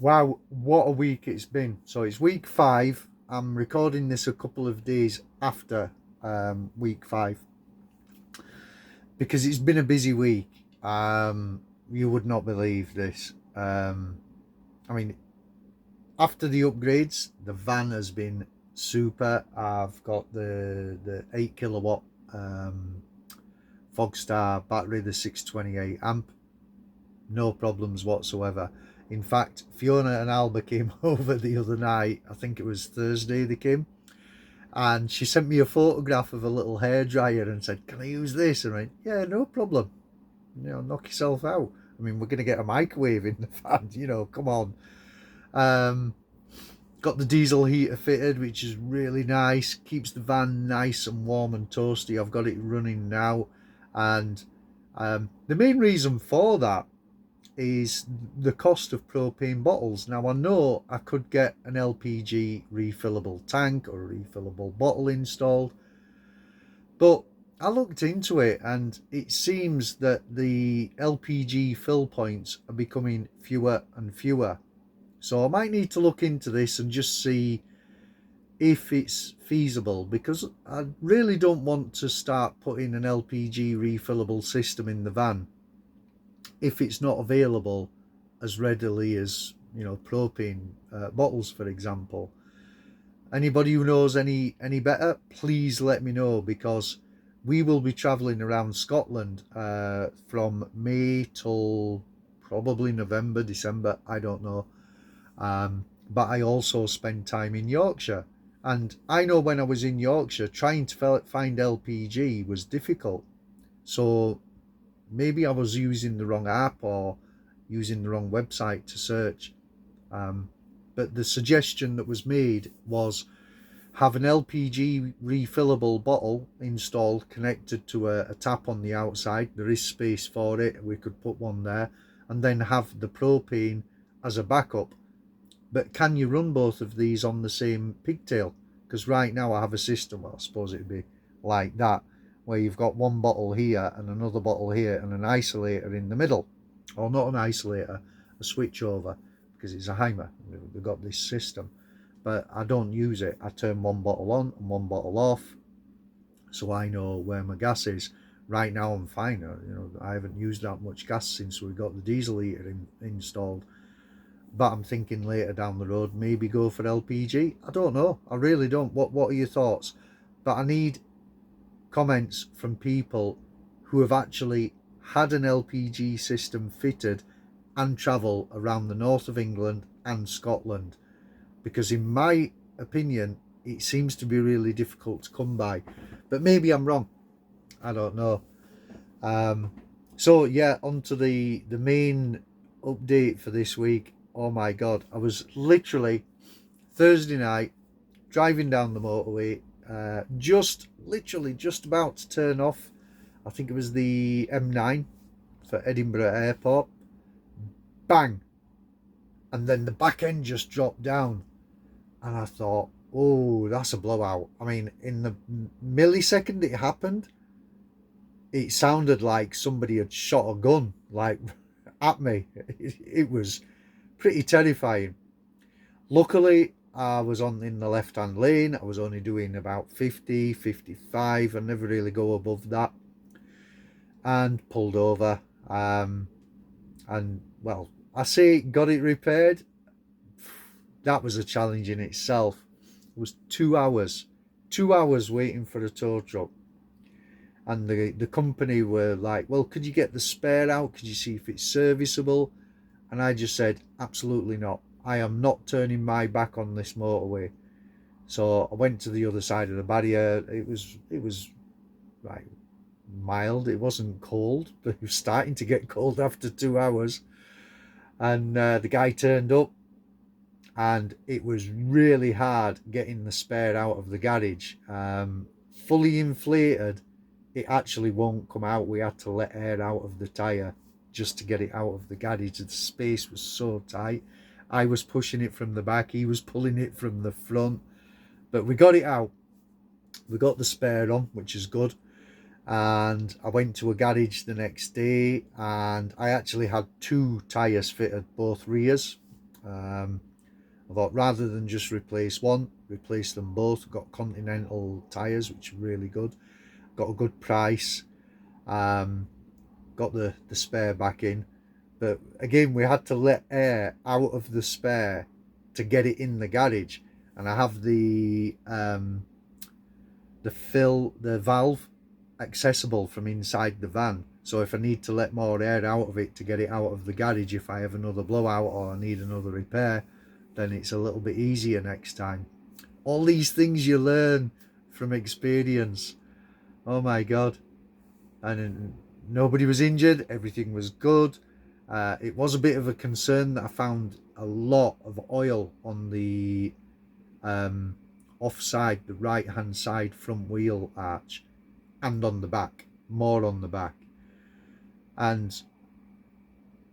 Wow, what a week it's been. So it's week 5. I'm recording this a couple of days after week 5 because it's been a busy week. You would not believe this. I mean, after the upgrades, the van has been super. I've got the 8 kilowatt Fogstar battery, the 628 amp, no problems whatsoever. In fact, Fiona and Alba came over the other night. I think it was Thursday they came, and she sent me a photograph of a little hairdryer and said, "Can I use this?" And I went, "Yeah, no problem. Knock yourself out. I mean, we're going to get a microwave in the van. Come on." Um, got the diesel heater fitted, which is really nice. Keeps the van nice and warm and toasty. I've got it running now, and the main reason for that is the cost of propane bottles. Now, I know I could get an LPG refillable tank or a refillable bottle installed, but I looked into it and it seems that the LPG fill points are becoming fewer and fewer. So I might need to look into this and just see if it's feasible, because I really don't want to start putting an LPG refillable system in the van if it's not available as readily as propane bottles, for example. Anybody who knows any better, please let me know, because we will be travelling around Scotland from May till probably November, December, I don't know. But I also spend time in Yorkshire, and I know when I was in Yorkshire, trying to find LPG was difficult. So maybe I was using the wrong app or using the wrong website to search. Um, but the suggestion that was made was have an LPG refillable bottle installed, connected to a tap on the outside. There is space for it. We could put one there, and then have the propane as a backup. But can you run both of these on the same pigtail? Because right now I have a system, well, I suppose it'd be like that, where you've got one bottle here and another bottle here and an isolator in the middle. Or not an isolator, a switchover, because it's a Heimer. We've got this system. But I don't use it. I turn one bottle on and one bottle off, so I know where my gas is. Right now I'm fine. I haven't used that much gas since we got the diesel heater installed. But I'm thinking later down the road, maybe go for LPG. I don't know. I really don't. What are your thoughts? But I need comments from people who have actually had an LPG system fitted and travel around the north of England and Scotland. Because in my opinion, it seems to be really difficult to come by. But maybe I'm wrong. I don't know. Um, so yeah, on to the main update for this week. Oh my god, I was literally Thursday night driving down the motorway, just about to turn off. I think it was the M9 for Edinburgh Airport. Bang! And then the back end just dropped down, and I thought, oh, that's a blowout. I mean, in the millisecond it happened, it sounded like somebody had shot a gun, like at me. It was pretty terrifying. Luckily, I was on in the left-hand lane. I was only doing about 50, 55. I never really go above that. And pulled over. And, well, I say got it repaired. That was a challenge in itself. It was 2 hours. 2 hours waiting for a tow truck. And the company were like, well, could you get the spare out? Could you see if it's serviceable? And I just said, absolutely not. I am not turning my back on this motorway. So I went to the other side of the barrier. It was like mild. It wasn't cold, but it was starting to get cold after 2 hours. And the guy turned up, and it was really hard getting the spare out of the garage. Fully inflated, it actually won't come out. We had to let air out of the tyre just to get it out of the garage. The space was so tight. I was pushing it from the back, he was pulling it from the front, but we got it out. We got the spare on, which is good. And I went to a garage the next day, and I actually had two tyres fitted, both rears. I thought rather than just replace one, replace them both. Got Continental tyres, which are really good. Got a good price. Got the spare back in. But again, we had to let air out of the spare to get it in the garage. And I have the valve accessible from inside the van. So if I need to let more air out of it to get it out of the garage, if I have another blowout or I need another repair, then it's a little bit easier next time. All these things you learn from experience. Oh my God. And nobody was injured. Everything was good. It was a bit of a concern that I found a lot of oil on the offside, the right hand side front wheel arch, and on the back, more on the back. And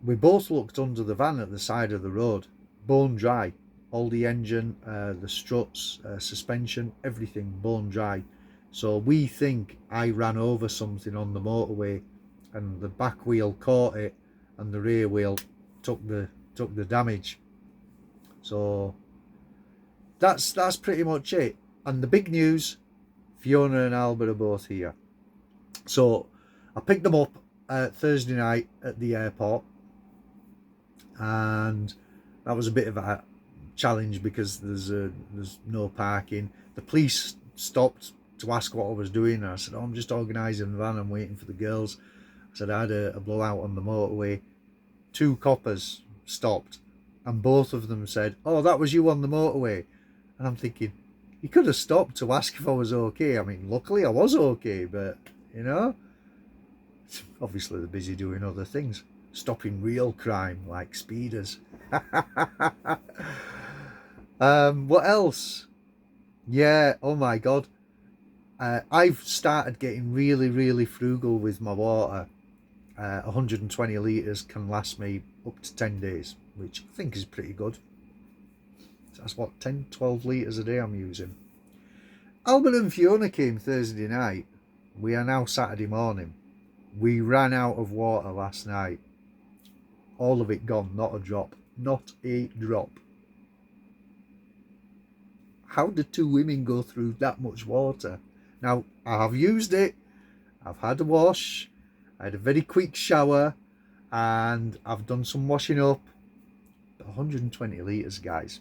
we both looked under the van at the side of the road, bone dry. All the engine, the struts, suspension, everything bone dry. So we think I ran over something on the motorway and the back wheel caught it and the rear wheel took the damage. So that's pretty much it. And the big news, Fiona and Albert are both here. So I picked them up Thursday night at the airport, and that was a bit of a challenge because there's no parking. The police stopped to ask what I was doing, and I said, I'm just organising the van, I'm waiting for the girls. I said I had a blowout on the motorway. 2 coppers stopped and both of them said, oh, that was you on the motorway. And I'm thinking, you could have stopped to ask if I was okay. I mean, luckily I was okay, but you know, obviously they're busy doing other things, stopping real crime like speeders. What else? Yeah, oh my God. I've started getting really frugal with my water. 120 litres can last me up to 10 days, which I think is pretty good. So that's what, 10-12 litres a day I'm using. Albert and Fiona came Thursday night. We are now Saturday morning. We ran out of water last night. All of it gone, not a drop. Not a drop. How did 2 women go through that much water? Now, I have used it. I've had a wash. I had a very quick shower. And I've done some washing up. 120 litres, guys.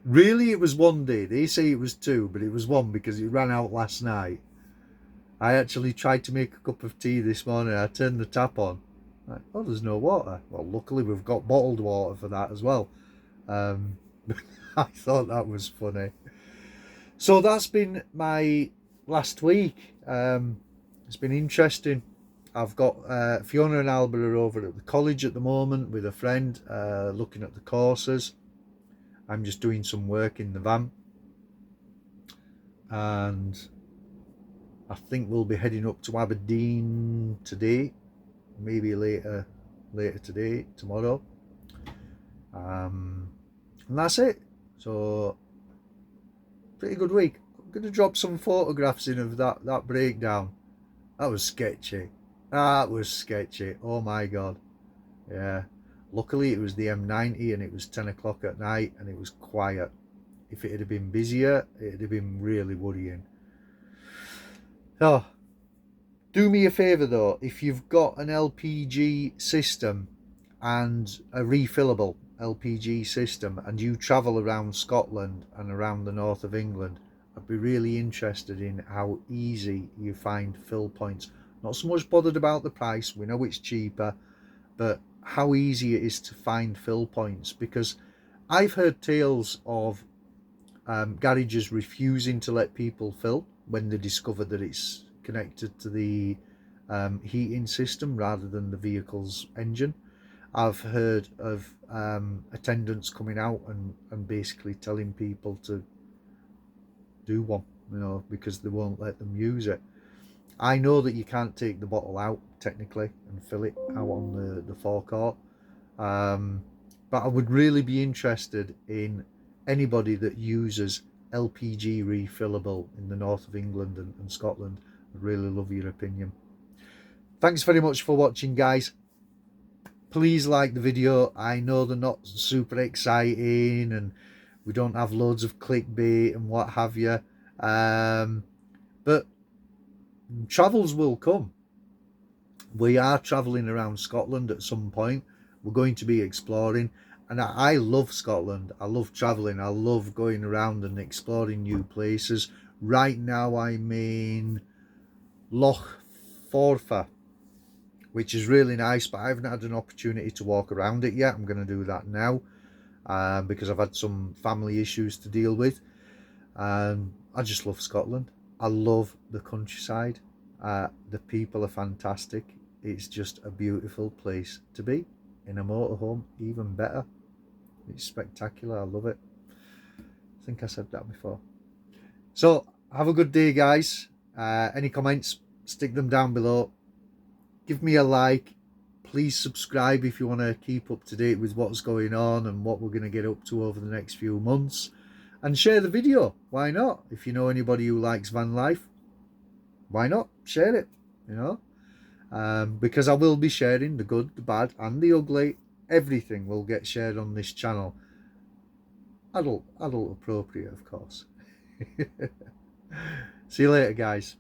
Really, it was 1 day. They say it was 2, but it was 1 because it ran out last night. I actually tried to make a cup of tea this morning. I turned the tap on. Like, oh, there's no water. Well, luckily we've got bottled water for that as well. I thought that was funny. So that's been my last week. It's been interesting. I've got Fiona and Albert are over at the college at the moment with a friend, looking at the courses. I'm just doing some work in the van, and I think we'll be heading up to Aberdeen today, maybe later today, tomorrow. And that's it. So pretty good week. I'm going to drop some photographs in of that breakdown. That was sketchy. That was sketchy. Oh my God. Yeah. Luckily it was the M90 and it was 10 o'clock at night and it was quiet. If it had been busier, it would have been really worrying. Oh, do me a favour though, if you've got an LPG system and a refillable LPG system and you travel around Scotland and around the north of England, I'd be really interested in how easy you find fill points. Not so much bothered about the price, we know it's cheaper, but how easy it is to find fill points, because I've heard tales of garages refusing to let people fill when they discover that it's connected to the heating system rather than the vehicle's engine. I've heard of attendants coming out and basically telling people to do one, you know, because they won't let them use it. I know that you can't take the bottle out technically and fill it out on the forecourt, but I would really be interested in anybody that uses LPG refillable in the north of England and Scotland. I'd really love your opinion. Thanks very much for watching, guys. Please like the video. I know they're not super exciting and we don't have loads of clickbait and what have you, but travels will come. We are travelling around Scotland at some point. We're going to be exploring, and I love Scotland. I love travelling. I love going around and exploring new places. Right now I'm in Loch Forfar, which is really nice, but I haven't had an opportunity to walk around it yet. I'm going to do that now because I've had some family issues to deal with. I just love Scotland. I love the countryside. The people are fantastic. It's just a beautiful place to be. In a motorhome, even better. It's spectacular. I love it. I think I said that before. So have a good day, guys. Any comments, stick them down below. Give me a like. Please subscribe if you want to keep up to date with what's going on and what we're going to get up to over the next few months. And share the video. Why not? If you know anybody who likes van life, why not share it? You know, because I will be sharing the good, the bad, and the ugly. Everything will get shared on this channel. Adult appropriate, of course. See you later, guys.